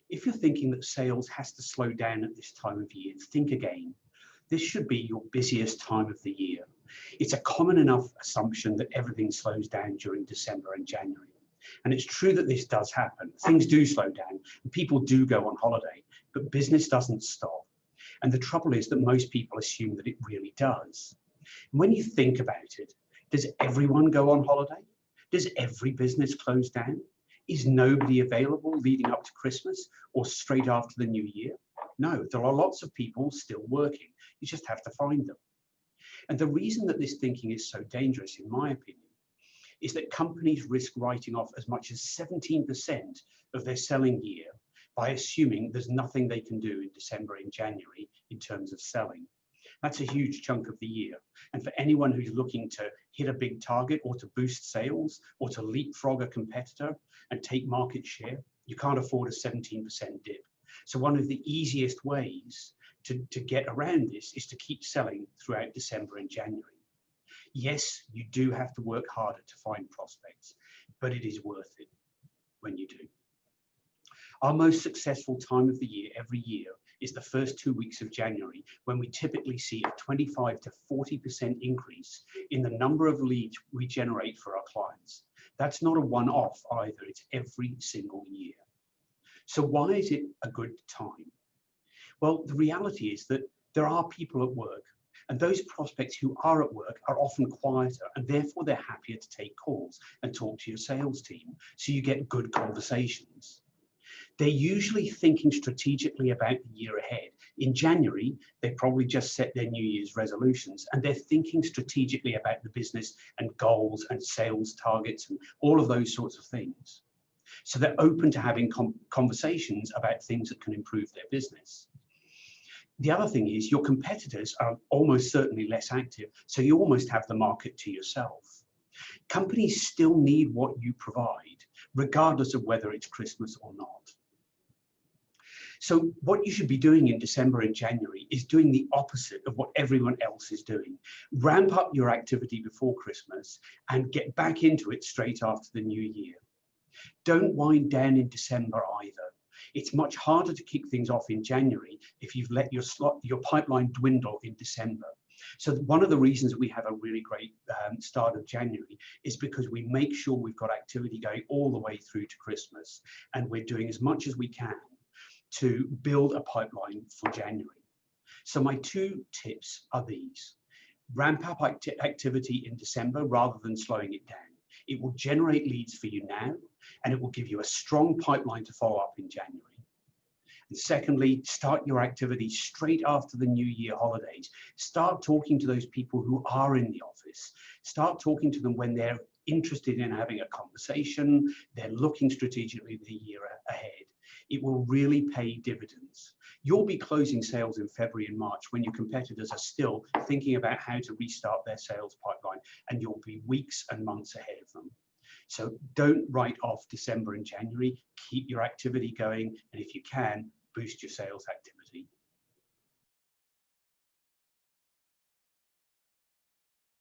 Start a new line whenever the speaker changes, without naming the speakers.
If you're thinking that sales has to slow down at this time of year, think again. This should be your busiest time of the year. It's a common enough assumption that everything slows down during December and January. And it's true that this does happen. Things do slow down and people do go on holiday, but business doesn't stop. And the trouble is that most people assume that it really does. And when you think about it, does everyone go on holiday? Does every business close down? Is nobody available leading up to Christmas or straight after the new year? No, there are lots of people still working. You just have to find them. And the reason that this thinking is so dangerous, in my opinion, is that companies risk writing off as much as 17% of their selling year by assuming there's nothing they can do in December and January in terms of selling. That's a huge chunk of the year. And for anyone who's looking to hit a big target or to boost sales or to leapfrog a competitor and take market share, you can't afford a 17% dip. So one of the easiest ways to get around this is to keep selling throughout December and January. Yes, you do have to work harder to find prospects, but it is worth it when you do. Our most successful time of the year every year is the first 2 weeks of January, when we typically see a 25 to 40% increase in the number of leads we generate for our clients. That's not a one-off either, it's every single year. So why is it a good time? Well, the reality is that there are people at work, and those prospects who are at work are often quieter, and therefore they're happier to take calls and talk to your sales team, so you get good conversations. They're usually thinking strategically about the year ahead. In January, they probably just set their New Year's resolutions, and they're thinking strategically about the business and goals and sales targets and all of those sorts of things. So they're open to having conversations about things that can improve their business. The other thing is your competitors are almost certainly less active, so you almost have the market to yourself. Companies still need what you provide, regardless of whether it's Christmas or not. So what you should be doing in December and January is doing the opposite of what everyone else is doing. Ramp up your activity before Christmas and get back into it straight after the new year. Don't wind down in December either. It's much harder to kick things off in January if you've let your pipeline dwindle in December. So one of the reasons we have a really great start of January is because we make sure we've got activity going all the way through to Christmas, and we're doing as much as we can to build a pipeline for January. So my 2 tips are these. Ramp up activity in December rather than slowing it down. It will generate leads for you now, and it will give you a strong pipeline to follow up in January. And secondly, start your activity straight after the New Year holidays. Start talking to those people who are in the office. Start talking to them when they're interested in having a conversation, they're looking strategically the year ahead. It will really pay dividends. You'll be closing sales in February and March when your competitors are still thinking about how to restart their sales pipeline, and you'll be weeks and months ahead of them. So don't write off December and January. Keep your activity going, and if you can, boost your sales activity.